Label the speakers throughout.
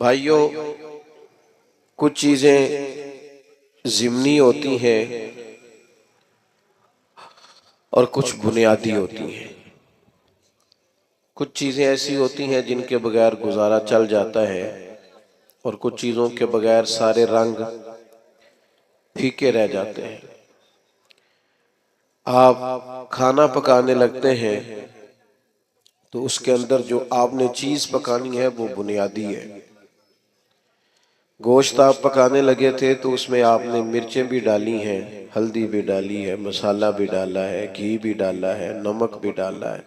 Speaker 1: بھائیوں، کچھ چیزیں ضمنی ہوتی ہیں اور کچھ بنیادی ہوتی ہیں۔ کچھ چیزیں ایسی ہوتی ہیں جن کے بغیر گزارا چل جاتا ہے، اور کچھ چیزوں کے بغیر سارے رنگ پھیکے رہ جاتے ہیں۔ آپ کھانا پکانے لگتے ہیں تو اس کے اندر جو آپ نے چیز پکانی ہے وہ بنیادی ہے۔ گوشت آپ پکانے لگے تھے تو اس میں آپ نے مرچیں بھی ڈالی ہیں، ہلدی بھی ڈالی ہے، مسالہ بھی ڈالا ہے، گھی بھی ڈالا ہے، نمک بھی ڈالا ہے،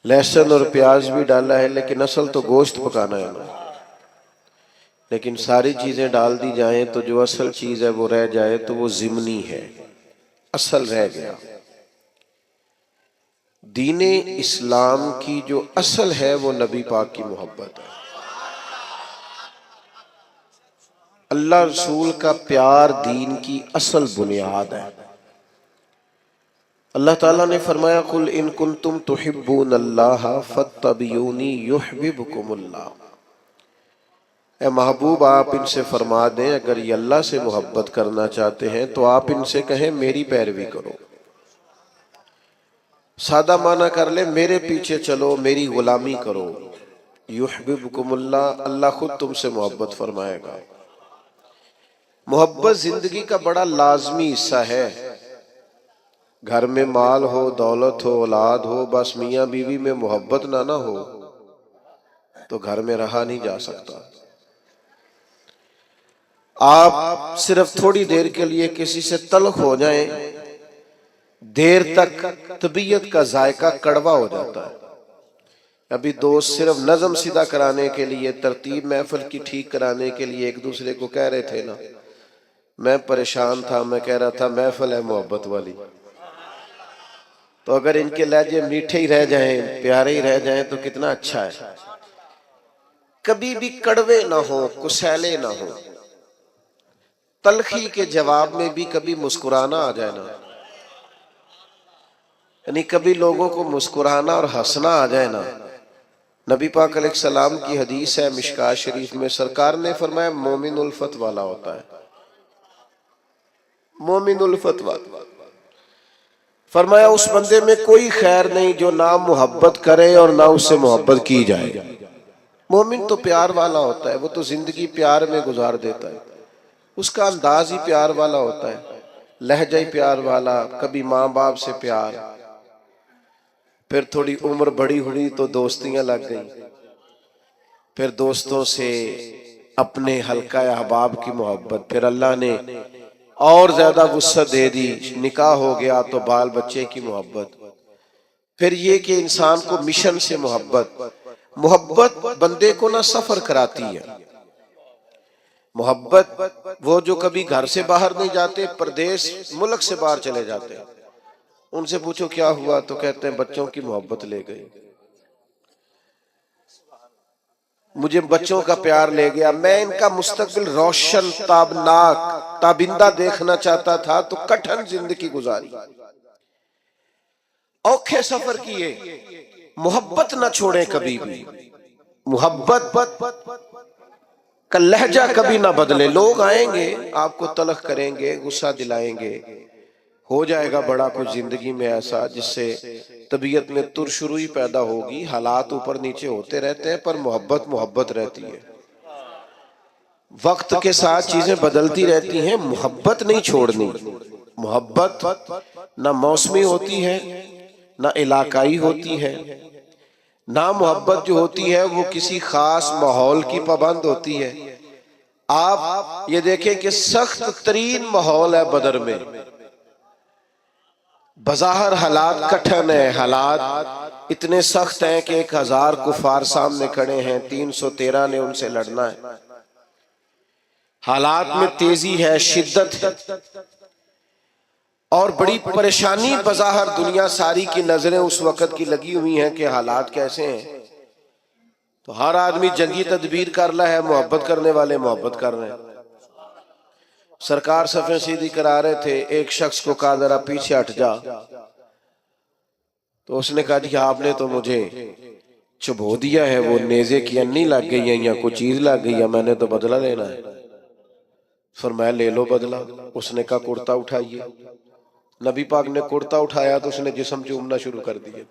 Speaker 1: لہسن اور پیاز بھی ڈالا ہے، لیکن اصل تو گوشت پکانا ہے نا۔ لیکن ساری چیزیں ڈال دی جائیں تو جو اصل چیز ہے وہ رہ جائے تو وہ ضمنی ہے، اصل رہ گیا۔ دین اسلام کی جو اصل ہے وہ نبی پاک کی محبت ہے۔ اللہ رسول کا پیار دین کی اصل بنیاد ہے۔ اللہ تعالیٰ نے فرمایا قُلْ إِن كُنْتُمْ تُحِبُّونَ اللَّهَ فَاتَّبِعُونِي يُحْبِبْكُمُ اللَّهُ۔ اے محبوب، آپ ان سے فرما دیں اگر یہ اللہ سے محبت کرنا چاہتے ہیں تو آپ ان سے کہیں میری پیروی کرو۔ سادہ معنی کر لیں، میرے پیچھے چلو، میری غلامی کرو۔ یحببکم اللہ، اللہ خود تم سے محبت فرمائے گا۔ محبت زندگی کا بڑا لازمی حصہ ہے۔ گھر میں مال ہو، دولت ہو، اولاد ہو، بس میاں بیوی میں محبت نہ ہو تو گھر میں رہا نہیں جا سکتا۔ آپ صرف تھوڑی دیر کے لیے کسی سے تلخ ہو جائیں، دیر تک طبیعت کا ذائقہ کڑوا ہو جاتا ہے۔ ابھی دوست صرف نظم سیدھا کرانے کے لیے، ترتیب محفل کی ٹھیک کرانے کے لیے ایک دوسرے کو کہہ رہے تھے نا، میں پریشان تھا، میں کہہ رہا تھا محفل ہے محبت والی، تو اگر ان کے لہجے میٹھے ہی رہ جائیں، پیارے ہی رہ جائیں تو کتنا اچھا ہے۔ کبھی بھی کڑوے نہ ہو، کسیلے نہ ہو، تلخی کے جواب میں بھی کبھی مسکرانا آ جائے نا، یعنی کبھی لوگوں کو مسکرانا اور ہنسنا آ جائے نا۔ نبی پاک علیہ السلام کی حدیث ہے مشکوٰۃ شریف میں، سرکار نے فرمایا مومن الفت والا ہوتا ہے، مومن الفت والا۔ فرمایا اس بندے میں کوئی خیر نہیں جو نہ محبت کرے اور نہ اس سے محبت کی جائے۔ مومن تو پیار والا ہوتا ہے، وہ تو زندگی پیار میں گزار دیتا ہے، اس کا انداز ہی پیار والا ہوتا ہے، لہجہ ہی پیار والا، کبھی ماں باپ سے پیار، پھر تھوڑی عمر بڑی ہوئی تو دوستیاں لگ گئیں، پھر دوستوں سے اپنے حلقہ احباب کی محبت، پھر اللہ نے اور زیادہ وسعت دے دی، نکاح ہو گیا تو بال بچے کی محبت، پھر یہ کہ انسان کو مشن سے محبت۔ محبت بندے کو نہ سفر کراتی ہے، محبت وہ جو کبھی گھر سے باہر نہیں جاتے، پردیس ملک سے باہر چلے جاتے ہیں، ان سے پوچھو کیا ہوا تو کہتے ہیں بچوں کی محبت لے گئی، مجھے بچوں کا پیار لے گیا، میں ان کا مستقبل روشن، تابناک، تابندہ دیکھنا چاہتا تھا تو کٹھن زندگی گزاری، اوکھے سفر کیے۔ محبت نہ چھوڑیں کبھی بھی، محبت کا لہجہ کبھی نہ بدلے۔ لوگ آئیں گے آپ کو تلخ کریں گے، غصہ دلائیں گے، ہو جائے گا بڑا کچھ زندگی میں ایسا جس سے طبیعت میں ترشروئی پیدا ہوگی، حالات اوپر نیچے ہوتے رہتے ہیں، پر محبت محبت رہتی ہے۔ وقت کے ساتھ چیزیں بدلتی رہتی ہیں، محبت نہیں چھوڑنی۔ محبت نہ موسمی ہوتی ہے، نہ علاقائی ہوتی ہے، نہ محبت جو ہوتی ہے وہ کسی خاص ماحول کی پابند ہوتی ہے۔ آپ یہ دیکھیں کہ سخت ترین ماحول ہے بدر میں، بظاہر حالات کٹھن ہے، حالات اتنے سخت ہیں کہ 1000 کفار سامنے کھڑے ہیں، 313 نے ان سے لڑنا ہے، حالات میں تیزی ہے، شدت ہے، اور بڑی پریشانی بظاہر دنیا ساری کی نظریں اس وقت کی لگی ہوئی ہیں کہ حالات کیسے ہیں، تو ہر آدمی جنگی تدبیر کر رہا ہے، محبت کرنے والے محبت کر رہے ہیں۔ سرکار صفیں سیدھی کرا رہے تھے، ایک شخص کو کہا ذرا پیچھے ہٹ جا، تو اس نے کہا جی آپ نے تو مجھے چبو دیا ہے، وہ نیزے کی انی لگ گئی ہے یا کوئی چیز لگ گئی ہے، میں نے تو بدلہ لینا ہے۔ فرمایا لے لو بدلہ۔ اس نے کہا کرتا اٹھائیے۔ نبی پاک نے کرتا اٹھایا تو اس نے جسم چومنا شروع کر دیا۔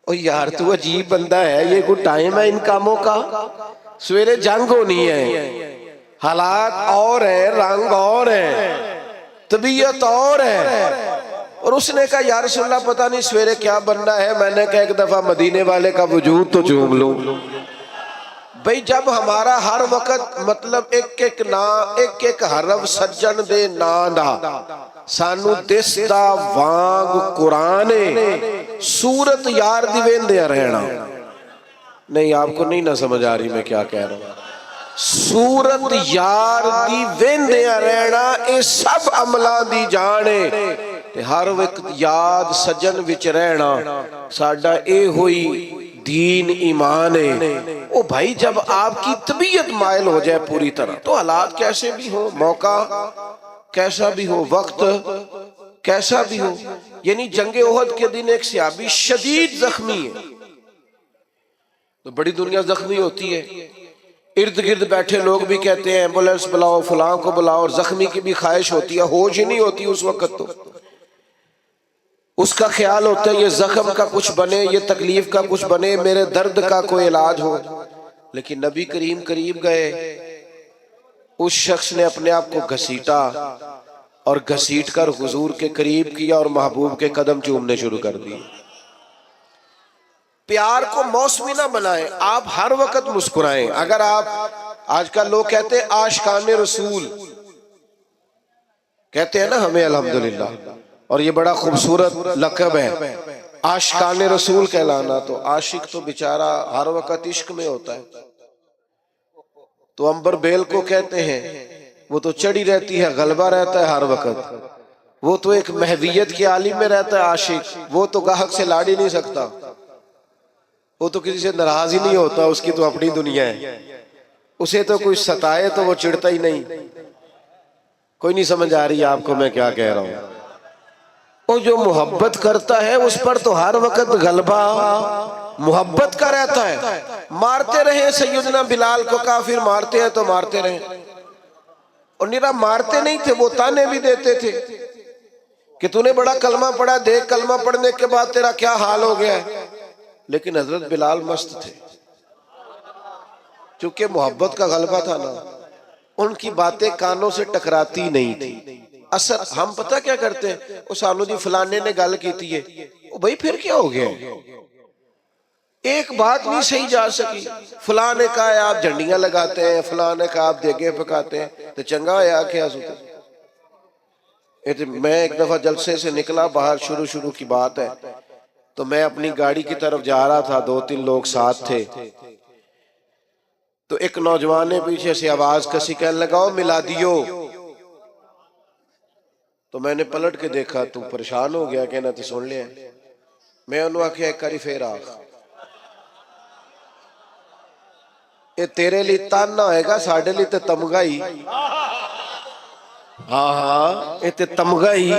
Speaker 1: او یار تو عجیب بندہ ہے، یہ کوئی ٹائم ہے ان کاموں کا؟ سویرے جنگ ہونی ہے، حالات اور ہیں، رنگ اور ہیں، طبیعت اور ہے، اور اس نے کہا یا رسول اللہ پتہ نہیں سویرے کیا بننا ہے۔ میں نے کہا ایک دفعہ مدینے والے کا وجود تو چوم لوں۔ بھئی جب ہمارا ہر وقت مطلب ایک ایک حرف سجن دے ناندا سانو دستا وانگ قرآنے سورت یار دی ویندے رہنا۔ نہیں آپ کو نہیں نہ سمجھ آ رہی میں کیا کہہ رہا ہوں۔ سورت یار دی ویندے رہنا اے سب عملہ دی جانے تے ہر وقت یاد سجن وچ رہنا ساڈا اے ہوئی دین ایمان ہے۔ او بھائی جب آپ کی طبیعت مائل ہو جائے پوری طرح تو حالات کیسے بھی ہو، موقع کیسا بھی ہو، وقت کیسا بھی ہو۔ یعنی جنگ احد کے دن ایک صحابی شدید زخمی ہے، تو بڑی دنیا زخمی ہوتی ہے، ارد گرد بیٹھے لوگ بھی کہتے ہیں ایمبولینس بلاؤ، فلاں کو بلاؤ، اور زخمی کی بھی خواہش ہوتی ہے، ہوش ہی نہیں ہوتی اس وقت، تو اس کا خیال ہوتا ہے یہ زخم کا کچھ بنے، یہ تکلیف کا کچھ بنے، میرے درد کا کوئی علاج ہو۔ لیکن نبی کریم قریب گئے، اس شخص نے اپنے آپ کو گھسیٹا اور گھسیٹ کر حضور کے قریب کیا اور محبوب کے قدم چومنے شروع کر دیے۔ پیار کو موسمی نہ بنائیں، آپ ہر وقت مسکرائیں۔ اگر آپ آج کل لوگ کہتے ہیں عاشقان رسول کہتے ہیں نا ہمیں الحمدللہ، اور یہ بڑا خوبصورت لقب ہے عاشقان رسول کہلانا، تو عاشق تو بیچارہ ہر وقت عشق میں ہوتا ہے۔ تو امبر بیل کو کہتے ہیں وہ تو چڑھی رہتی ہے، غلبہ رہتا ہے ہر وقت، وہ تو ایک محویت کی عالم میں رہتا ہے عاشق، وہ تو گاہک سے لاڑ ہی نہیں سکتا، وہ تو کسی سے ناراض ہی نہیں ہوتا، اس کی تو اپنی دنیا ہے، اسے تو کوئی ستائے تو وہ چڑھتا ہی نہیں۔ کوئی نہیں سمجھ آ رہی آپ کو میں کیا کہہ رہا ہوں؟ وہ جو محبت کرتا ہے اس پر تو ہر وقت غلبہ محبت کا رہتا ہے۔ مارتے رہے سیدنا بلال کو کافر، مارتے ہیں تو مارتے رہے، اور نیرا مارتے نہیں تھے، وہ تانے بھی دیتے تھے کہ تو نے بڑا کلمہ پڑھا، دیکھ کلمہ پڑھنے کے بعد تیرا کیا حال ہو گیا ہے۔ لیکن حضرت بلال مست تھے، چونکہ محبت کا غلبہ تھا نا، ان کی باتیں کانوں سے ٹکراتی نہیں تھی۔ اثر ہم پتہ کیا کرتے ہیں، وہ سانو جی فلانے نے گل کیتی ہے، وہ بھائی پھر کیا ہو گیا، ایک بات نہیں صحیح جا سکی، فلاں نے کہا ہے آپ جھنڈیاں لگاتے ہیں، فلاں نے کہا آپ دیگیں پکاتے ہیں، تو چنگا ہے کیا سوتے۔ میں ایک دفعہ جلسے سے نکلا باہر، شروع کی بات ہے، تو میں اپنی گاڑی کی طرف جا رہا تھا، 2-3 لوگ ساتھ تھے، تو ایک نوجوان نے پیچھے سے آواز کسی کہنے لگا ملا دیو، تو میں نے پلٹ کے دیکھا، تو پریشان ہو گیا، کہنا تو سن لیا، میں انہوں آکھیا ایک کاری پھر آخ، یہ تیرے لیے تان نہ ہوئے گا، ساڑھے لیے تے تمغہ ہی، ہاں یہ تے تمغہ ہی۔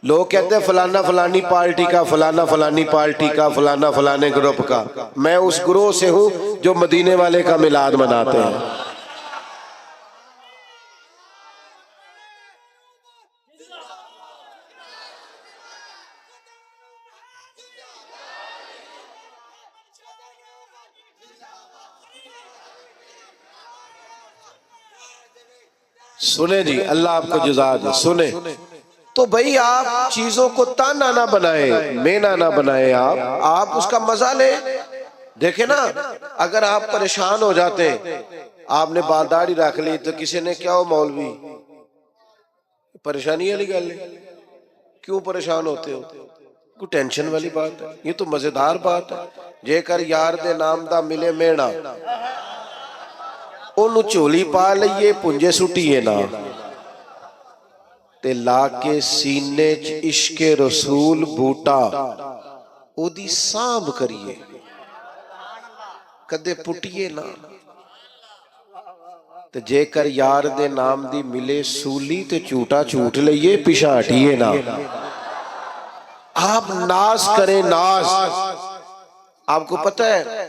Speaker 1: لوگ کہتے ہیں فلانا فلانی پارٹی کا، فلانا فلانی پارٹی کا، فلانا فلانے گروپ کا، میں اس گروہ سے ہوں جو مدینے والے کا میلاد مناتے ہیں۔ سنیں جی، اللہ آپ کو جزا دے، سنیں تو بھئی آپ چیزوں کو تانا نہ بنائیں، مینا نہ بنائیں، آپ اس کا مزہ لیں۔ دیکھیں نا، اگر آپ پریشان ہو جاتے ہیں، آپ نے بال داڑھی رکھ لی تو کسی نے کیا ہو مولوی، پریشانی والی گل ہے، کیوں پریشان ہوتے ہو؟ کوئی ٹینشن والی بات ہے؟ یہ تو مزیدار بات ہے۔ جے کر یار دے نام دا ملے مینا، انہوں چولی پا لئیے پنجے سٹیے نا، تے لا کے سینے چ عشق رسول بوٹا او دی سانب کریے، کدے پٹیے نا، تے جے کر یار دے نام دی ملے سولی تے چوٹا چوٹ لئیے پیچھا ہٹیے نا۔ آپ ناز کریں، ناز آپ کو پتہ ہے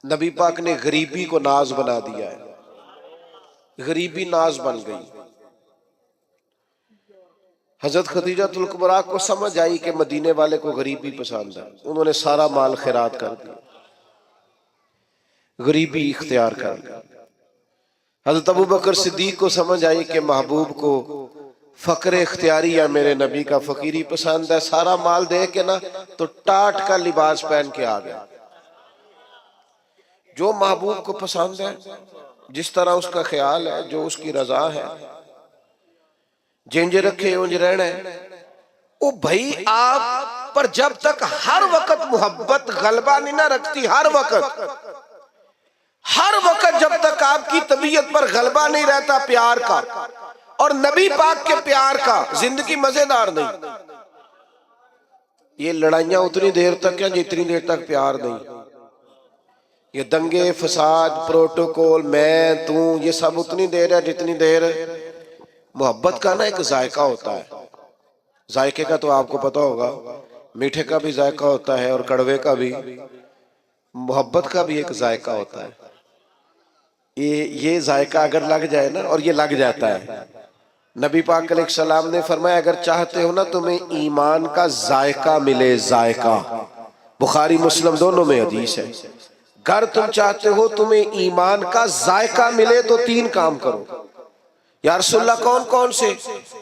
Speaker 1: نبی پاک نے غریبی کو ناز بنا دیا ہے، غریبی ناز بن گئی۔ حضرت خدیجہ الکبریٰ کو سمجھ آئی کہ مدینے والے کو غریبی پسند ہے، انہوں نے سارا مال خیرات کر دیا، غریبی اختیار کر لی۔ حضرت ابوبکر صدیق کو سمجھ آئی کہ محبوب کو فقر اختیاری یا میرے نبی کا فقیری پسند ہے، سارا مال دے کے نا تو ٹاٹ کا لباس پہن کے آ گیا۔ جو محبوب کو پسند ہے، جس طرح اس کا خیال ہے، جو اس کی رضا ہے، جنج رکھے انج رہنا ہے۔ او بھائی آپ پر جب تک ہر وقت محبت غلبہ نہیں نہ رکھتی، ہر وقت جب تک آپ کی طبیعت پر غلبہ نہیں رہتا پیار کا اور نبی پاک کے پیار کا، زندگی مزیدار نہیں۔ یہ لڑائیاں اتنی دیر تک ہیں جتنی دیر تک پیار نہیں۔ یہ دنگے فساد پروٹوکول میں تو یہ سب اتنی دیر ہے جتنی دیر محبت کا نا ایک ذائقہ ہوتا ہے۔ ذائقے کا تو آپ کو پتا ہوگا، میٹھے کا بھی ذائقہ ہوتا ہے اور کڑوے کا بھی، محبت کا بھی ایک ذائقہ ہوتا ہے۔ یہ ذائقہ اگر لگ جائے نا، اور یہ لگ جاتا ہے، نبی پاک علیہ السلام نے فرمایا اگر چاہتے ہو نا تمہیں ایمان کا ذائقہ ملے، ذائقہ، بخاری مسلم دونوں میں حدیث ہے، اگر تم چاہتے ہو تمہیں ایمان کا ذائقہ ملے تو 3 کام کرو۔ یا رسول اللہ کون کون سے؟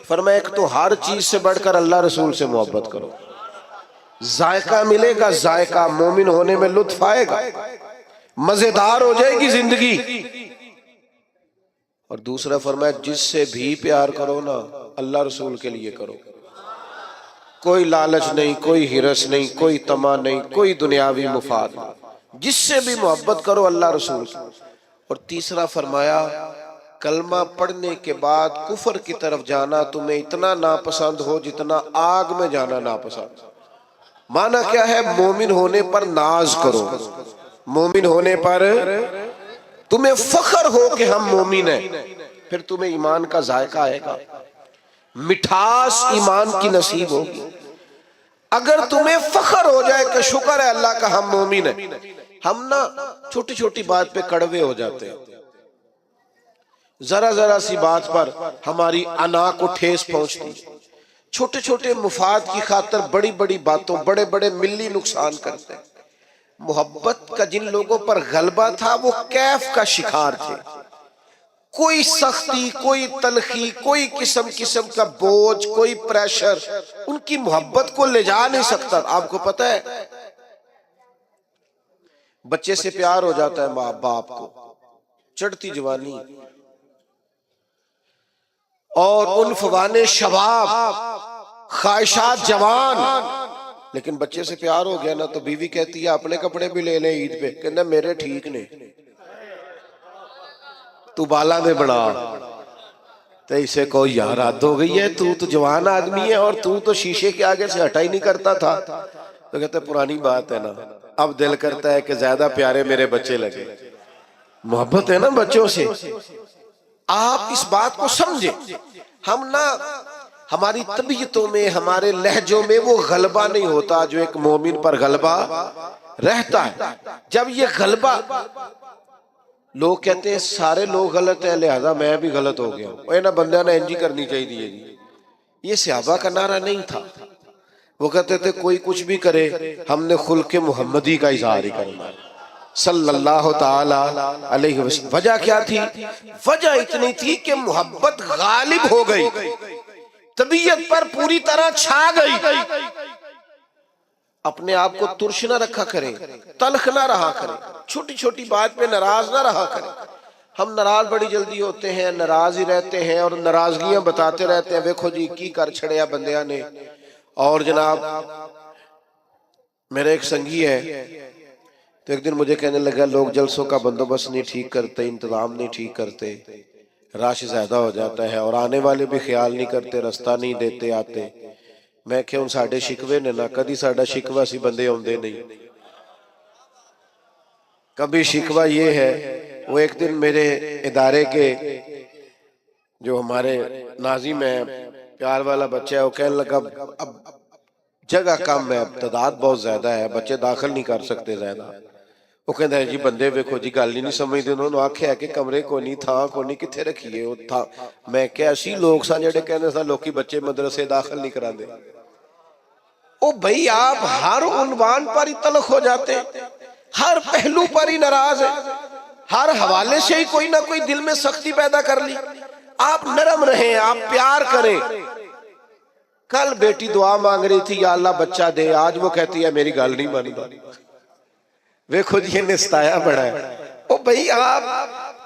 Speaker 1: فرمایا ایک تو ہر چیز سے بڑھ کر اللہ رسول سے محبت کرو، ذائقہ ملے گا، ذائقہ مومن ہونے میں لطف آئے گا، مزیدار ہو جائے گی زندگی۔ اور دوسرا فرمایا جس سے بھی پیار کرو نا اللہ رسول کے لیے کرو، کوئی لالچ نہیں، کوئی ہرس نہیں، کوئی طمع نہیں، کوئی دنیاوی مفاد نہیں، جس سے بھی محبت کرو اللہ رسول کی۔ اور تیسرا فرمایا کلمہ پڑھنے کے بعد کفر کی طرف جانا تمہیں اتنا ناپسند ہو جتنا آگ میں جانا ناپسند۔ معنی کیا ہے؟ مومن ہونے پر ناز کرو، مومن ہونے پر تمہیں فخر ہو کہ ہم مومن ہیں، پھر تمہیں ایمان کا ذائقہ آئے گا، مٹھاس ایمان کی نصیب ہوگی۔ اگر تمہیں فخر ہو جائے کہ شکر ہے اللہ کا ہم مومن ہیں، ہم نا چھوٹی چھوٹی بات پہ کڑوے ہو جاتے ہیں، ذرا سی بات پر ہماری انا کو ٹھیس پہنچتی، چھوٹے چھوٹے مفاد کی خاطر بڑی بڑی باتوں بڑے بڑے ملی نقصان کرتے ہیں۔ محبت کا جن لوگوں پر غلبہ تھا وہ کیف کا شکار تھے، کوئی سختی، کوئی تلخی، کوئی قسم کا بوجھ، کوئی پریشر ان کی محبت کو لے جا نہیں سکتا۔ آپ کو پتہ ہے بچے سے پیار ہو جاتا ہے ماں باپ کو، چڑھتی جوانی اور عنفوان شباب، خواہشات جوان، لیکن بچے سے پیار ہو گیا نا تو بیوی کہتی ہے اپنے کپڑے بھی لے لیں عید پہ، کہنا میرے ٹھیک نے، تو بالا دے بڑا، تو اسے کوئی یار حد ہو گئی ہے، تو جوان آدمی ہے اور تو شیشے کے آگے سے ہٹا ہی نہیں کرتا تھا۔ تو کہتے ہیں پرانی بات ہے نا، اب دل کرتا ہے کہ زیادہ پیارے میرے بچے لگے۔ محبت ہے نا بچوں سے۔ آپ اس بات کو سمجھیں، ہم نا ہماری طبیعتوں میں، ہمارے لہجوں میں وہ غلبہ نہیں ہوتا جو ایک مومن پر غلبہ رہتا ہے۔ جب یہ غلبہ، لوگ کہتے ہیں سارے لوگ غلط ہیں لہذا میں بھی غلط ہو گیا ہوں، اے نا بندہ نے انجی کرنی چاہیے جی۔ یہ صحابہ کا نعرہ نہیں تھا، وہ کہتے تھے کوئی کچھ بھی کرے ہم نے خلق محمدی کا اظہار ہی کرنا ہے صلی اللہ تعالی علیہ وسلم۔ وجہ کیا تھی؟ وجہ اتنی تھی کہ محبت غالب ہو گئی، طبیعت پر پوری طرح چھا گئی۔ اپنے آپ کو ترش نہ رکھا کریں، تلخ نہ رہا کریں، چھوٹی چھوٹی بات پہ ناراض نہ رہا کریں۔ ہم ناراض بڑی جلدی ہوتے ہیں، ناراض ہی رہتے ہیں اور ناراضگیاں بتاتے رہتے ہیں، دیکھو جی کی کر چھڑیا بندیاں نے۔ اور جناب میرے ایک سنگی ہے تو ایک دن مجھے کہنے لگا لوگ جلسوں کا بندوبست نہیں ٹھیک کرتے، انتظام نہیں ٹھیک کرتے، رش زیادہ ہو جاتا ہے اور آنے والے بھی خیال نہیں کرتے، رستہ نہیں دیتے آتے۔ میں کہ ان ساڑھے شکوے نے نہ کدی ساڑھا شکوہ سی بندے ہوندے نہیں، کبھی شکوہ یہ ہے۔ وہ ایک دن میرے ادارے کے جو ہمارے ناظم ہیں، پیار والا بچہ ہے، وہ کہنے لگا اب جگہ کم ہے، تعداد بہت زیادہ ہے، بچے داخل نہیں کر سکتے زیادہ۔ وہ کہتا ہے جی بندے ویکھو جی گل ہی نہیں سمجھتے، انہوں نے آکھیا کہ کمرے کو نہیں تھا کو نہیں کتھے رکھیے وہ تھا۔ میں کہ اسی لوگ سا جڑے کہنے سا لوکی بچے مدرسے داخل نہیں کرا دے۔ او بھئی آپ ہر عنوان پر ہی تلخ ہو جاتے، ہر پہلو پر ہی ناراض ہے، ہر حوالے سے ہی کوئی نہ کوئی دل میں سختی پیدا کر لی۔ آپ نرم رہیں، آپ پیار کریں۔ کل بیٹی دعا مانگ رہی تھی یا اللہ بچہ دے، آج وہ کہتی ہے میری گل نہیں مانتا۔ ویکھو جی یہ نستایا بڑا ہے۔ او بھئی آپ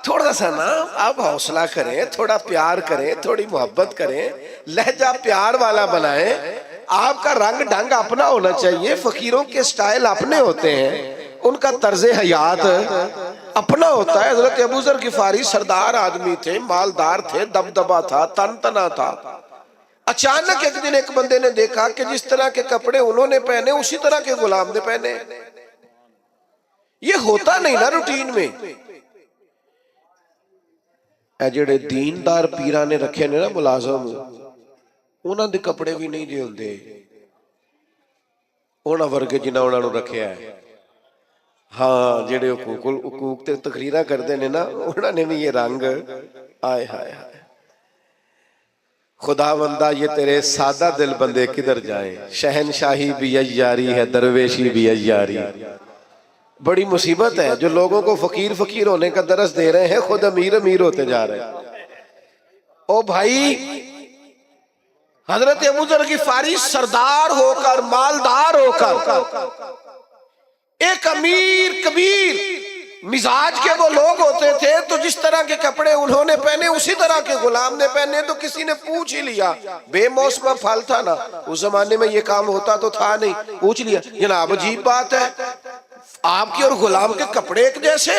Speaker 1: تھوڑا سا نا آپ حوصلہ کریں، تھوڑا پیار کریں، تھوڑی محبت کریں، لہجہ پیار والا بنائیں۔ آپ کا رنگ ڈھنگ اپنا ہونا چاہیے، فقیروں کے سٹائل اپنے ہوتے ہیں، ان کا طرز حیات اپنا ہوتا ہے۔ حضرت ابو ذر غفاری سردار آدمی تھے، مالدار تھے، دبدبا تھا، تن تنا تھا۔ اچانک ایک دن ایک بندے نے دیکھا کہ جس طرح کے کپڑے انہوں نے پہنے اسی طرح کے غلام نے پہنے۔ یہ ہوتا نہیں نا روٹین میں۔ اے جڑے دیندار پیران نے رکھے نے نا ملازم، انہاں دے کپڑے بھی نہیں جے ہوندے انہاں ورگے جنہاں انہاں نو رکھیا ہے۔ ہاں جڑے حقوق تے تقریرہ کردے نے نا انہاں نے بھی یہ رنگ آئے ہائے ہائے۔ خدا بندہ یہ تیرے سادہ دل بندے کدھر جائیں، شہنشاہی بھی عیاری ہے، درویشی بھی عیاری۔ بڑی مصیبت ہے جو لوگوں کو فقیر فقیر ہونے کا درس دے رہے ہیں، خود امیر امیر ہوتے جا رہے ہیں۔ او بھائی حضرت ابو ذر غفاری سردار ہو کر، مالدار ہو کر، ایک امیر کبیر مزاج کے وہ لوگ ہوتے تھے، تو جس طرح کے کپڑے انہوں نے پہنے اسی طرح کے غلام نے پہنے۔ تو کسی نے پوچھ ہی لیا، بے موسمہ پھل تھا نا، اس زمانے میں یہ کام ہوتا تو تھا نہیں، پوچھ لیا جناب عجیب بات ہے آپ کی اور غلام کے کپڑے ایک جیسے؟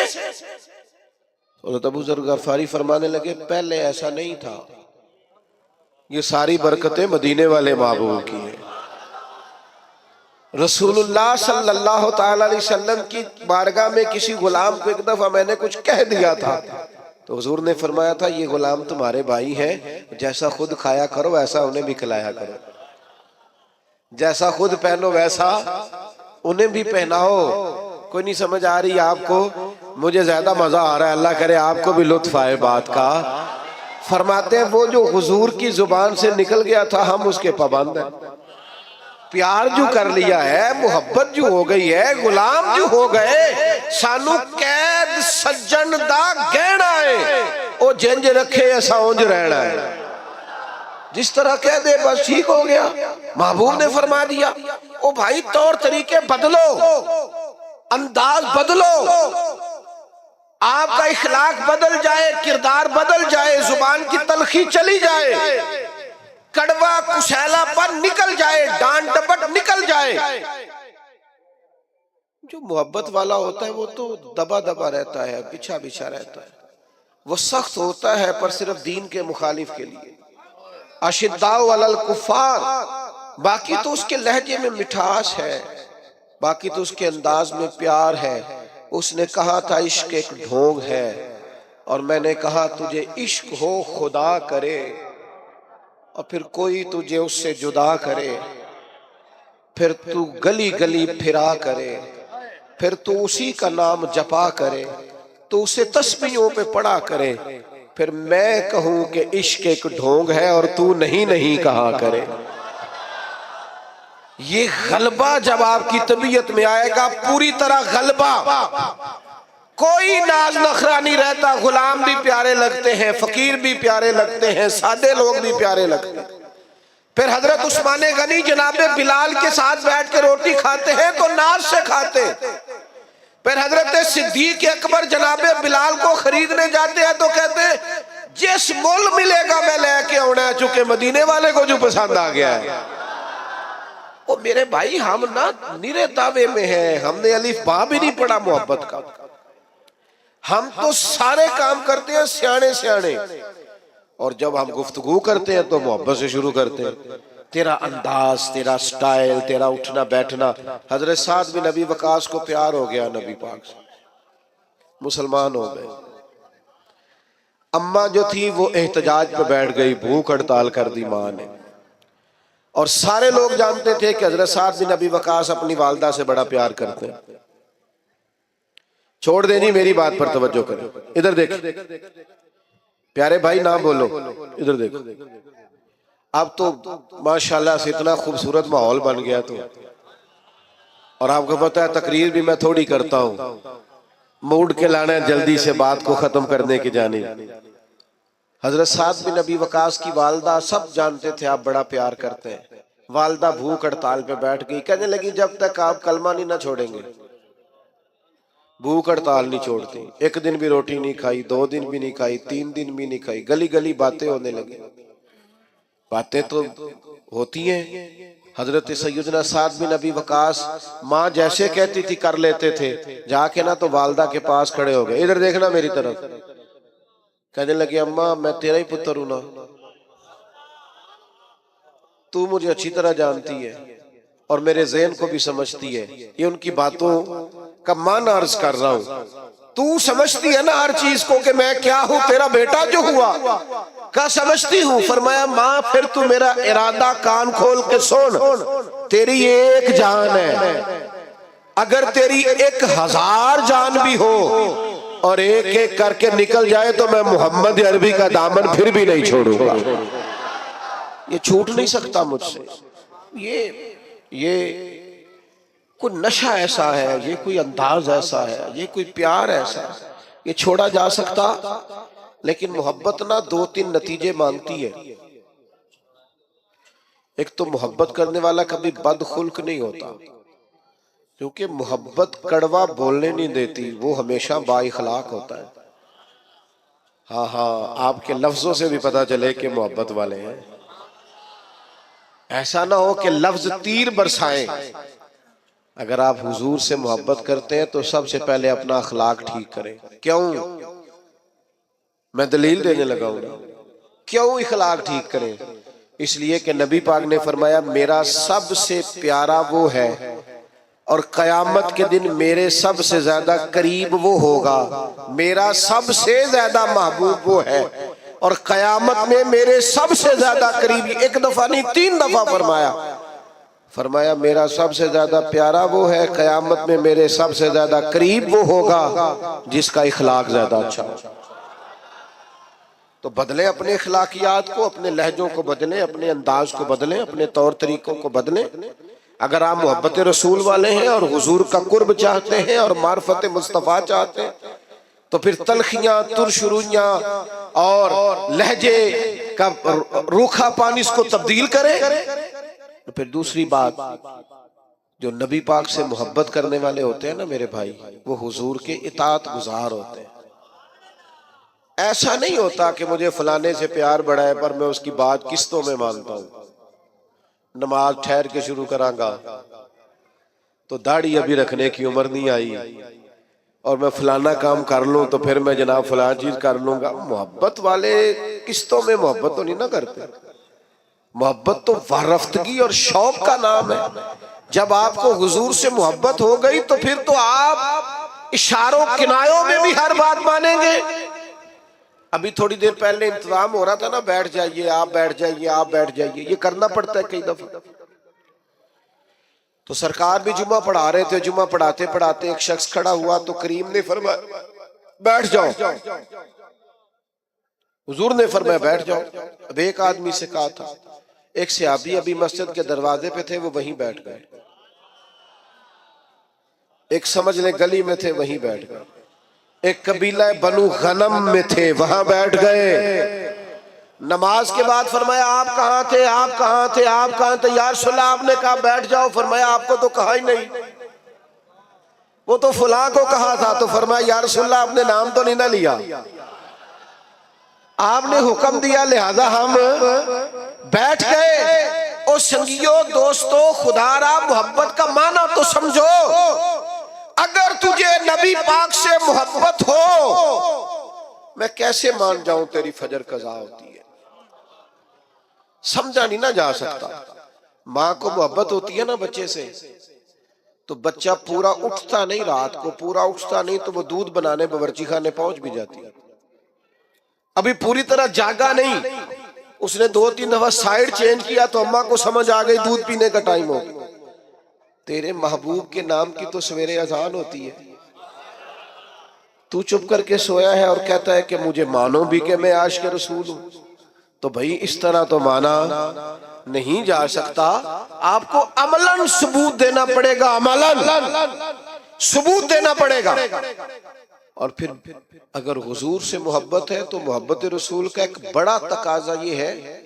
Speaker 1: حضرت ابو ذر غفاری فرمانے لگے پہلے ایسا نہیں تھا، یہ ساری برکتیں مدینے والے محبوب کی ہیں۔ رسول اللہ صلی اللہ تعالی علیہ وسلم کی بارگاہ میں کسی غلام کو ایک دفعہ میں نے کچھ کہہ دیا تھا، تو حضور نے فرمایا تھا یہ غلام تمہارے بھائی ہیں، جیسا خود کھایا کرو ویسا انہیں بھی کھلایا کرو، جیسا خود پہنو ویسا انہیں بھی پہناؤ۔ کوئی نہیں سمجھ آ رہی آپ کو؟ مجھے زیادہ مزہ آ رہا ہے، اللہ کرے آپ کو بھی لطف آئے بات کا۔ فرماتے ہیں وہ جو حضور کی زبان سے نکل گیا تھا ہم اس کے پابند ہیں، پیار جو کر لیا ہے، محبت جو ہو گئی ہے، غلام جو ہو گئے، سانو قید سجن دا گہنا ہے، او جنج رکھے ایسا اونج رہنا ہے، جس طرح کہہ دے بس ٹھیک ہو گیا۔ محبوب نے فرما دیا او بھائی طور طریقے بدلو، انداز بدلو، آپ کا اخلاق بدل جائے، کردار بدل جائے، زبان کی تلخی چلی جائے، کڑوا کشیلا پر نکل جائے، ڈانٹ ڈپٹ نکل جائے۔ جو محبت والا ہوتا ہے وہ تو دبا دبا رہتا ہے، بچھا بچھا رہتا ہے، وہ سخت ہوتا ہے پر صرف دین کے مخالف کے لیے۔ اشداء علی الکفار، باقی تو اس کے لہجے میں مٹھاس ہے، باقی تو اس کے انداز میں پیار ہے۔ اس نے کہا تھا عشق ایک ڈھونگ ہے، اور میں نے کہا تجھے عشق ہو خدا کرے، اور پھر کوئی تجھے اس سے جدا کرے، پھر تو گلی گلی پھرا کرے، پھر تو اسی کا نام جپا کرے، تو اسے تسبیحوں پہ پڑھا کرے، پھر میں کہوں کہ عشق ایک ڈھونگ ہے اور تو نہیں نہیں کہا کرے۔ یہ غلبہ جب آپ کی طبیعت میں آئے گا، پوری طرح غلبہ، کوئی ناز نخرہ نہیں رہتا، غلام بھی پیارے لگتے ہیں، فقیر بھی پیارے لگتے ہیں، سادے لوگ بھی پیارے لگتے ہیں۔ پھر حضرت عثمان غنی جناب بلال کے ساتھ بیٹھ کے روٹی کھاتے ہیں تو ناز سے کھاتے ہیں۔ پھر حضرت صدیق اکبر جناب بلال کو خریدنے جاتے ہیں تو کہتے ہیں جس مول ملے گا میں لے کے آنا ہے، چونکہ مدینے والے کو جو پسند آ گیا ہے۔ وہ میرے بھائی ہم نا نیرے دعوے میں ہیں، ہم نے الف با بھی نہیں پڑھا محبت کا، ہم تو سارے کام کرتے ہیں سیانے سیانے، اور جب ہم گفتگو کرتے ہیں تو محبت سے شروع کرتے ہیں۔ تیرا انداز، تیرا سٹائل، تیرا اٹھنا بیٹھنا۔ حضرت سعد بن ابی وقاص کو پیار ہو گیا نبی پاک سے، مسلمان ہو گئے۔ اماں جو تھی وہ احتجاج پہ بیٹھ گئی، بھوک ہڑتال کر دی ماں نے، اور سارے لوگ جانتے تھے کہ حضرت سعد بن ابی وقاص اپنی والدہ سے بڑا پیار کرتے ہیں. چھوڑ دینی میری بات پر توجہ کریں. ادھر دیکھ پیارے بھائی، نہ بولو، ادھر دیکھ. اب تو ماشاءاللہ سے اتنا خوبصورت ماحول بن گیا تو، اور آپ کو پتہ ہے تقریر بھی میں تھوڑی کرتا ہوں، موڈ کے لانا ہے جلدی سے بات کو ختم کرنے کی جانب. حضرت سعد بن ابی وقاص کی والدہ سب جانتے تھے آپ بڑا پیار کرتے ہیں. والدہ بھوک ہڑتال پہ بیٹھ گئی، کہنے لگی جب تک آپ کلمہ نہیں نہ چھوڑیں گے. بھوک ہڑتال نہیں چھوڑتی، ایک دن بھی روٹی نہیں کھائی، 2 دن بھی نہیں کھائی، 3 دن بھی نہیں کھائی. گلی گلی باتیں ہونے لگی. باتیں تو ہوتی ہیں. حضرت سیدنا سعد بن ابی وقاص ماں جیسے کہتی تھی کر لیتے تھے. جا کے نا تو والدہ کے پاس کھڑے ہو گئے. ادھر دیکھنا میری طرف. کہنے لگے اماں میں تیرا ہی پتر ہوں نا، تو مجھے اچھی طرح جانتی ہے اور میرے ذہن کو بھی سمجھتی ہے. یہ ان کی باتوں کا معنی عرض کر رہا ہوں. تو سمجھتی ہے نا ہر چیز کو کہ میں کیا ہوں، تیرا بیٹا جو ہوا کا سمجھتی ہوں. فرمایا ماں پھر تو میرا ارادہ کان کھول کے سن. تیری ایک جان ہے، اگر تیری 1000 جان بھی ہو اور ایک ایک کر کے نکل جائے تو میں محمد عربی کا دامن پھر بھی نہیں چھوڑوں گا. یہ چھوٹ نہیں سکتا مجھ سے. یہ کوئی نشہ ایسا ہے، یہ کوئی انداز ایسا ہے، یہ کوئی پیار ایسا ہے، یہ چھوڑا جا سکتا. لیکن محبت نہ 2-3 نتیجے مانگتی ہے. ایک تو محبت کرنے والا کبھی بد خلق نہیں ہوتا، کیونکہ محبت کڑوا بولنے نہیں دیتی، وہ ہمیشہ با اخلاق ہوتا ہے. ہاں آپ کے لفظوں سے بھی پتا چلے کہ محبت والے ہیں. ایسا نہ ہو کہ لفظ تیر برسائیں. اگر آپ حضور سے محبت کرتے ہیں تو سب سے پہلے اپنا اخلاق ٹھیک کریں. کیوں؟ میں دلیل دینے لگا ہوں. کیوں اخلاق ٹھیک کریں؟ اس لیے کہ نبی پاک نے فرمایا میرا سب سے پیارا وہ ہے اور قیامت کے دن میرے سب سے زیادہ قریب وہ ہوگا. میرا سب سے زیادہ محبوب وہ ہے اور قیامت میں میرے سب سے زیادہ قریب. 1 دفعہ نہیں 3 دفعہ فرمایا میرا سب سے زیادہ پیارا وہ ہے، قیامت میں میرے سب سے زیادہ قریب وہ ہوگا جس کا اخلاق زیادہ اچھا ہو. تو بدلیں اپنے اخلاقیات کو، اپنے لہجوں کو بدلیں، اپنے انداز کو بدلیں، اپنے طور طریقوں کو بدلیں. اگر آپ محبت رسول والے ہیں اور حضور کا قرب چاہتے ہیں اور معرفت مصطفیٰ چاہتے ہیں تو پھر تلخیاں، ترش رویاں اور لہجے کا روکھا پانی اس کو تبدیل کریں. پھر دوسری بات، جو نبی پاک سے محبت کرنے والے ہوتے ہیں نا میرے بھائی، وہ حضور کے اطاعت گزار ہوتے ہیں. ایسا نہیں ہوتا کہ مجھے فلانے سے پیار بڑھا ہے پر میں اس کی بات قسطوں میں مانتا ہوں. نماز ٹھہر کے شروع کراں گا تو داڑھی ابھی رکھنے کی عمر نہیں آئی، اور میں فلانا کام کر لوں تو پھر میں جناب فلان چیز کر لوں گا. محبت والے قسطوں میں محبت تو نہیں نہ کرتے. محبت تو وارفتگی اور شوق کا نام ہے. جب آپ کو حضور سے محبت ہو گئی تو پھر تو آپ اشاروں کنایوں میں بھی ہر بات مانیں گے. ابھی تھوڑی دیر پہلے انتظام ہو رہا تھا نا، بیٹھ جائیے آپ، بیٹھ جائیے آپ، بیٹھ جائیے. یہ کرنا پڑتا ہے کئی دفعہ. تو سرکار بھی جمعہ پڑھا رہے تھے، جمعہ پڑھاتے پڑھاتے ایک شخص کھڑا ہوا تو کریم نے فرمایا بیٹھ جاؤ. حضور نے فرمایا بیٹھ جاؤ. اب ایک آدمی سے کہا تھا، ایک صحابی ابھی مسجد کے دروازے پہ تھے، وہ وہیں بیٹھ گئے. ایک سمجھ لیں گلی میں تھے، وہیں بیٹھ گئے. ایک قبیلہ بنو غنم میں تھے، وہاں بیٹھ گئے. نماز کے بعد فرمایا آپ کہاں تھے، آپ کہاں تھے، آپ کہاں تھے؟ یا رسول اللہ آپ نے کہا بیٹھ جاؤ. فرمایا آپ کو تو کہا ہی نہیں، وہ تو فلاں کو کہا تھا. تو فرمایا یا رسول اللہ آپ نے نام تو نہیں نہ لیا، آپ نے حکم دیا لہذا ہم بیٹھ گئے. اور سنگیو دوستو، خدا را محبت کا معنی تو سمجھو. اگر تجھے نبی پاک سے محبت ہو، میں کیسے مان جاؤں تیری فجر قضا ہوتی ہے؟ سمجھا نہیں نہ جا سکتا. ماں کو محبت ہوتی ہے نا بچے سے، تو بچہ پورا اٹھتا نہیں، رات کو پورا اٹھتا نہیں تو وہ دودھ بنانے باورچی خانے پہنچ بھی جاتی ہے. ابھی پوری طرح جاگا نہیں اس نے 2-3 دفعہ سائیڈ چینج کیا تو اماں کو سمجھ آ گئی دودھ پینے کا ٹائم ہو گیا۔ تیرے محبوب کے نام کی تو سویرے اذان ہوتی ہے، تو چپ کر کے سویا ہے اور کہتا ہے کہ مجھے مانو بھی کہ میں عاشق رسول ہوں۔ تو بھائی اس طرح تو مانا نہیں جا سکتا، آپ کو عملاً ثبوت دینا پڑے گا، عملاً ثبوت دینا پڑے گا۔ اور پھر اگر حضور سے محبت ہے تو محبت رسول کا ایک بڑا تقاضا یہ ہے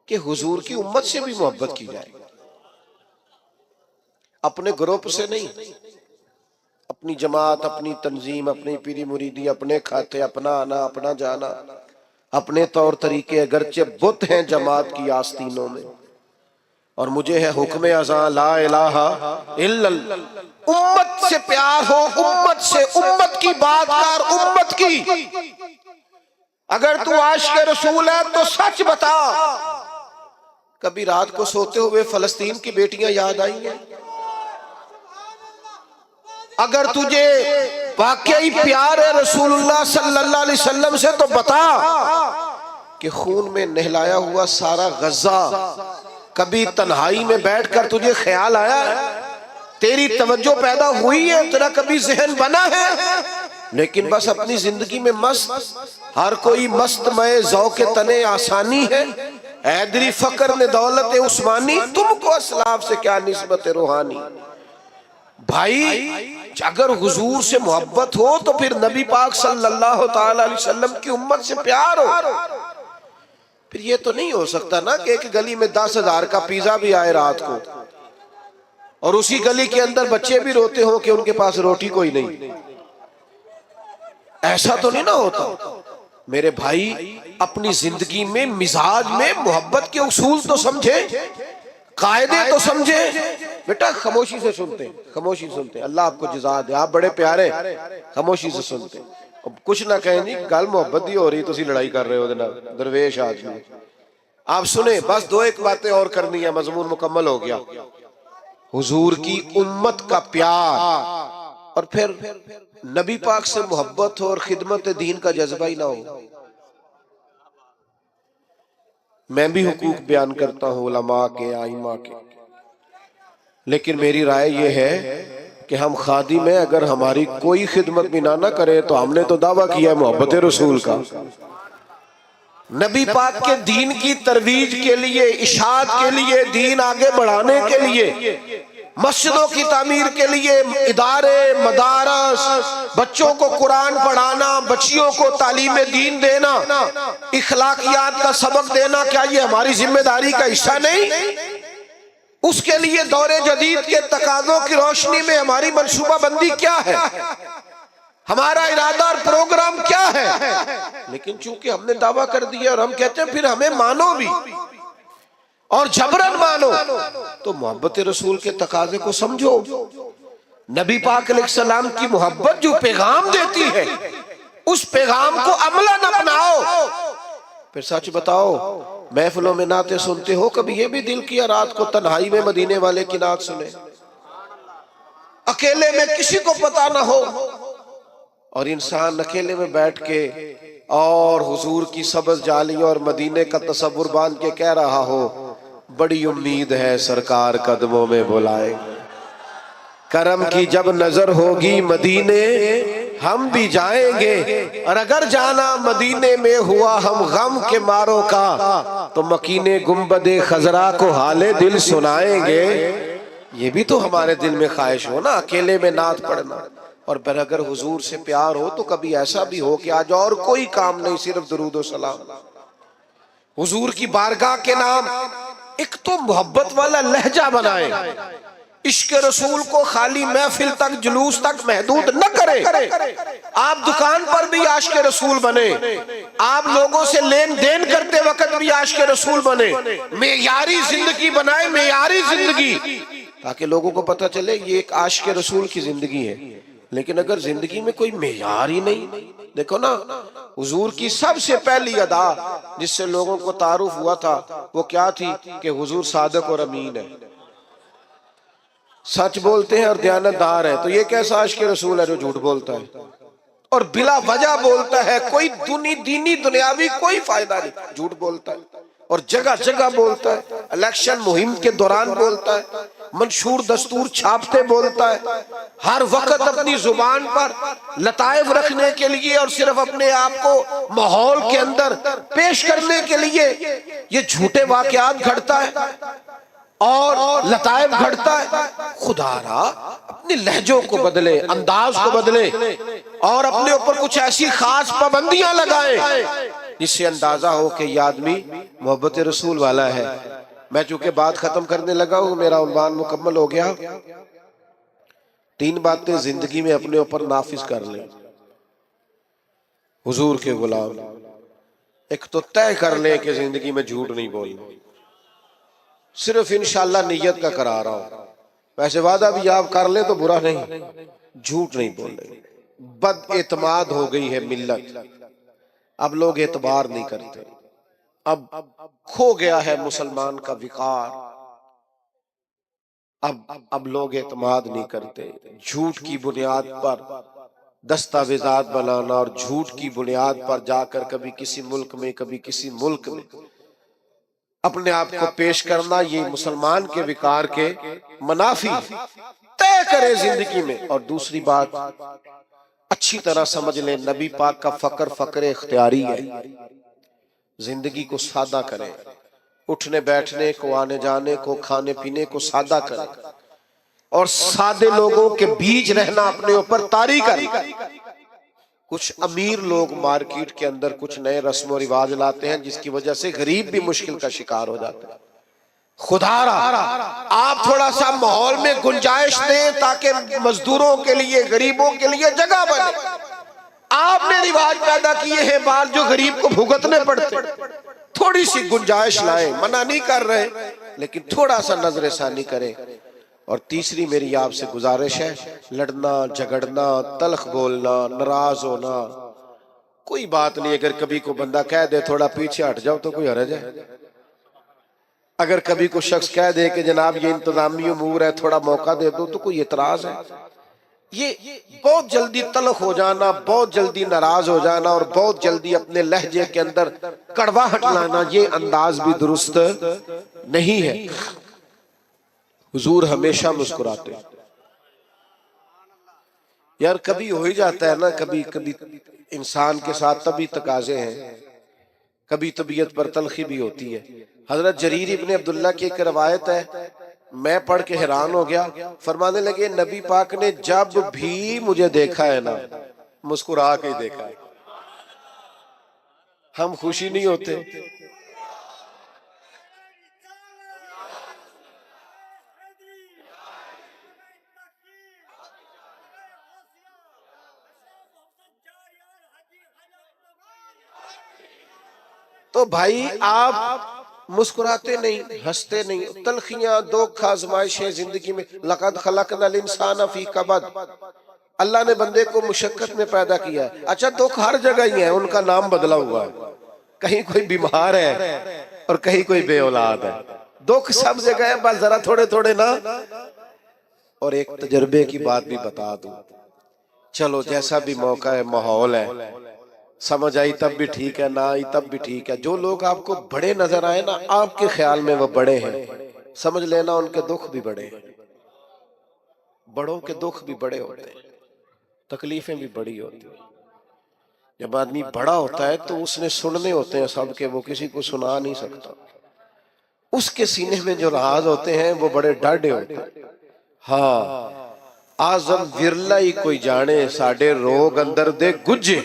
Speaker 1: کہ حضور کی امت سے بھی محبت کی جائے، اپنے گروپ سے نہیں، اپنی جماعت، اپنی تنظیم، اپنی پیری مریدی، اپنے کھاتے، اپنا آنا، اپنا جانا، اپنے طور طریقے، اگرچہ بت ہیں جماعت کی آستینوں میں، اور مجھے ہے حکم اذان لا الہ الا اللہ۔ امت سے پیار ہو، امت سے، امت کی بات کر، امت کی۔ اگر تو عاشق رسول ہے تو سچ بتا، کبھی رات کو سوتے ہوئے فلسطین کی بیٹیاں یاد آئی ہیں؟ اگر تجھے واقعی پیار ہے رسول اللہ صلی اللہ علیہ وسلم سے تو بتا کہ خون میں نہلایا ہوا سارا غزہ کبھی تنہائی میں بیٹھ کر تجھے خیال آیا ہے؟ تیری توجہ پیدا ہوئی ہے؟ تیرا کبھی ذہن بنا ہے؟ لیکن بس اپنی زندگی میں مست، ہر کوئی مست میں ذوق تنے آسانی ہے، حیدری فقر نے دولت عثمانی، تم کو اسلاف سے کیا نسبت روحانی۔ بھائی اگر حضور سے محبت ہو تو پھر نبی پاک صلی اللہ تعالی علیہ وسلم کی امت سے پیار ہو۔ پھر یہ تو نہیں ہو سکتا نا کہ ایک گلی میں 10,000 کا پیزا بھی آئے رات کو اور اسی گلی کے اندر بچے بھی روتے ہوں کہ ان کے پاس روٹی کوئی نہیں۔ ایسا تو نہیں نہ ہوتا۔ میرے بھائی اپنی زندگی میں، مزاج میں محبت کے اصول تو سمجھے، قاعدے تو سمجھے۔ بیٹا خاموشی سے سنتے ہیں، خاموشی سنتے ہیں، اللہ آپ کو جزا دے، آپ بڑے پیارے، خاموشی سے سنتے ہیں۔ کچھ نہ کہیں جی گل محبت دی ہو رہی تو اسی لڑائی کر رہے ہو درویش آدمی۔ آپ سنیں، بس 2-1 باتیں اور کرنی ہے، مضمون مکمل ہو گیا۔ حضور کی امت کا پیار، اور پھر نبی پاک سے محبت ہو اور خدمت دین کا جذبہ ہی نہ ہو۔ میں بھی حقوق بیان کرتا ہوں علماء کے، ائمہ کے، لیکن میری رائے یہ ہے کہ ہم خادم ہیں، اگر ہماری کوئی خدمت بھی نہ کرے تو ہم نے تو دعویٰ کیا ہے محبت رسول کا۔ نبی پاک کے دین کی ترویج کے لیے، اشاعت کے لیے، دین آگے بڑھانے کے لیے، مسجدوں کی تعمیر کے لیے، ادارے، مدارس، بچوں کو قرآن پڑھانا، بچیوں کو تعلیم دین دینا، اخلاقیات کا سبق دینا، کیا یہ ہماری ذمہ داری کا حصہ نہیں؟ اس کے لیے دور جدید کے تقاضوں کی روشنی میں ہماری منصوبہ بندی کیا ہے، ہمارا ارادہ اور پروگرام کیا ہے؟ لیکن چونکہ ہم نے دعویٰ کر دیا اور ہم کہتے ہیں پھر ہمیں مانو بھی اور جبرن مانو، تو محبت رسول کے تقاضے کو سمجھو۔ نبی پاک علیہ السلام کی محبت جو پیغام دیتی ہے اس پیغام کو عملاً اپناؤ۔ پھر سچ بتاؤ، محفلوں میں نعتیں سنتے ہو، کبھی یہ بھی دل کیا رات کو تنہائی میں مدینے والے کی نعت سنے، اکیلے میں کسی کو پتہ نہ ہو، اور انسان اکیلے میں بیٹھ کے اور حضور کی سبز جالیوں اور مدینے کا تصور باندھ کے کہہ رہا ہو، بڑی امید ہے سرکار قدموں میں بلائیں، کرم کی جب نظر ہوگی مدینے ہم بھی جائیں گے، اور اگر جانا مدینے میں ہوا ہم غم کے ماروں کا تو مکینے گنبد خضرا کو حال دل سنائیں گے۔ یہ بھی تو ہمارے دل میں خواہش ہو نا، اکیلے میں نعت پڑھنا، اور پھر اگر حضور سے پیار ہو تو کبھی ایسا بھی ہو کہ آج اور کوئی کام نہیں، صرف درود و سلام، حضور کی بارگاہ کے نام۔ ایک تو محبت والا لہجہ بنائیں، عشق رسول کو خالی محفل تک، جلوس تک محدود نہ کرے۔ آپ دکان پر بھی عاشق رسول بنے، آپ لوگوں سے لین دین کرتے وقت بھی عاشق رسول بنے، معیاری زندگی بنائے، معیاری زندگی، تاکہ لوگوں کو پتہ چلے یہ ایک عاشق رسول کی زندگی ہے۔ لیکن اگر زندگی میں کوئی معیار ہی نہیں، دیکھو نا حضور کی سب سے پہلی ادا جس سے لوگوں کو تعارف ہوا تھا وہ کیا تھی کہ حضور صادق اور امین ہے، سچ بولتے ہیں اور دیانتدار ہے۔ تو یہ کیسا عاشق رسول ہے جو جھوٹ بولتا ہے اور بلا وجہ بولتا ہے، کوئی دینی دنیاوی کوئی فائدہ نہیں، جھوٹ بولتا ہے۔ اور جگہ جگہ بولتا ہے، الیکشن مہم کے دوران بولتا ہے، منشور دستور چھاپتے بولتا ہے، ہر وقت اپنی زبان پر لطائف رکھنے کے لیے اور صرف اپنے آپ کو ماحول کے اندر پیش کرنے کے لیے یہ جھوٹے واقعات گھڑتا ہے اور لطائف گھڑتا ہے۔ خدا را اپنے لہجوں کو بدلے، انداز کو بدلے اور اپنے اوپر کچھ ایسی خاص پابندیاں لگائیں جس سے اندازہ ہو کہ یہ آدمی محبت رسول والا ہے۔ میں چونکہ بات ختم کرنے لگا ہوں، میرا عنوان مکمل ہو گیا۔ 3 باتیں زندگی میں اپنے اوپر نافذ کر لیں حضور کے غلام۔ ایک تو طے کر لیں کہ زندگی میں جھوٹ نہیں بولنا، صرف انشاءاللہ نیت کا کرا رہا ہوں، ویسے وعدہ بھی آپ کر لیں تو برا نہیں، جھوٹ نہیں بولیں۔ بد اعتماد ہو گئی ہے ملت، اب لوگ اعتبار نہیں کرتے، اب کھو گیا ہے مسلمان کا وقار، اب لوگ اعتماد نہیں کرتے۔ جھوٹ کی بنیاد پر دستاویزات بنانا اور جھوٹ کی بنیاد پر جا کر کبھی کسی ملک میں کبھی کسی ملک میں اپنے آپ کو پیش کرنا، یہ مسلمان کے وقار کے منافی۔ طے کرے زندگی میں۔ اور دوسری بات اچھی طرح سمجھ لیں، نبی پاک کا فقر اختیاری ہے۔ زندگی کو سادہ کریں، اٹھنے بیٹھنے کو، آنے جانے کو، کھانے پینے کو سادہ کریں اور سادے لوگوں کے بیچ رہنا اپنے اوپر طاری کریں۔ کچھ امیر لوگ مارکیٹ کے اندر کچھ نئے رسم و رواج لاتے ہیں جس کی وجہ سے غریب بھی مشکل کا شکار ہو جاتے ہیں۔ خدا را آپ تھوڑا سا ماحول میں گنجائش دیں تاکہ مزدوروں کے لیے، غریبوں کے لیے جگہ بنے۔ آپ نے رواج پیدا کیے ہیں بات جو غریب کو بھگتنے پڑتے، تھوڑی سی گنجائش لائیں، منع نہیں کر رہے لیکن تھوڑا سا نظر ثانی کریں۔ اور تیسری میری آپ سے گزارش ہے، لڑنا جھگڑنا، تلخ بولنا، ناراض ہونا کوئی بات نہیں۔ اگر کبھی کو بندہ کہہ دے تھوڑا پیچھے ہٹ جاؤ تو کوئی حرج ہے؟ اگر کبھی کوئی شخص کہہ دے کہ جناب یہ انتظامی امور ہے تھوڑا موقع دے دو تو کوئی اعتراض ہے؟ یہ بہت جلدی تلخ ہو جانا، بہت جلدی ناراض ہو جانا اور بہت جلدی اپنے لہجے کے اندر کڑواہٹ لانا، یہ انداز بھی درست نہیں ہے۔ حضور ہمیشہ مسکراتے۔ یار کبھی ہو ہی جاتا ہے نا، کبھی انسان کے ساتھ طبی تقاضے ہیں، کبھی طبیعت پر تلخی بھی ہوتی ہے۔ حضرت جریر ابن عبداللہ کی ایک روایت ہے، میں پڑھ کے حیران ہو گیا، فرمانے لگے نبی پاک نے جب بھی مجھے دیکھا ہے نا مسکرا کے دیکھا ہے۔ ہم خوشی نہیں ہوتے؟ تو بھائی آپ مسکراتے نہیں، ہنستے نہیں، تلخیاں، دکھ، آزمائشیں زندگی میں۔ لقد خلقنا الانسان فی کبد، اللہ نے بندے کو مشقت میں پیدا کیا ہے۔ اچھا دکھ ہر جگہ ہی ہیں، ان کا نام بدلا ہوا ہے، کہیں کوئی بیمار ہے اور کہیں کوئی بے اولاد ہے، دکھ سب جگہ ہے، بس ذرا تھوڑے تھوڑے نا۔ اور ایک تجربے کی بات بھی بتا دوں، چلو جیسا بھی موقع ہے، ماحول ہے، سمجھ آئی تب بھی ٹھیک ہے، نہ آئی تب بھی ٹھیک ہے۔ جو لوگ آپ کو بڑے نظر آئے نا، آپ کے خیال میں وہ بڑے ہیں، سمجھ لینا ان کے دکھ بھی بڑے ہیں۔ بڑوں کے دکھ بھی بڑے ہوتے ہیں، تکلیفیں بھی بڑی ہوتی ہیں۔ جب آدمی بڑا ہوتا ہے تو اس نے سننے ہوتے ہیں سب کے، وہ کسی کو سنا نہیں سکتا۔ اس کے سینے میں جو راز ہوتے ہیں وہ بڑے ڈاڈے ہوتے ہیں۔ ہاں آزم ورلہ ہی کوئی جانے، ساڑھے روگ اندر دے گجے۔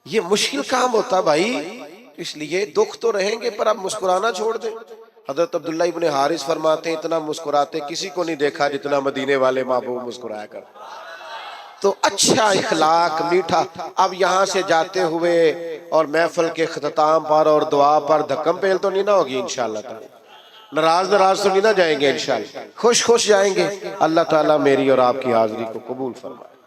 Speaker 1: یہ مشکل کام ہوتا بھائی، اس لیے دکھ تو رہیں گے پر آپ مسکرانا چھوڑ دیں۔ حضرت عبداللہ ابن حارث فرماتے ہیں اتنا مسکراتے کسی کو نہیں دیکھا جتنا مدینے والے محبوب مسکرایا کر۔ تو اچھا اخلاق، میٹھا۔ اب یہاں سے جاتے ہوئے اور محفل کے اختتام پر اور دعا پر دھکم پیل تو نہیں نہ ہوگی انشاءاللہ تعالی، ناراض تو نہیں نہ جائیں گے انشاءاللہ، خوش جائیں گے۔ اللہ تعالیٰ میری اور آپ کی حاضری کو قبول فرمائے۔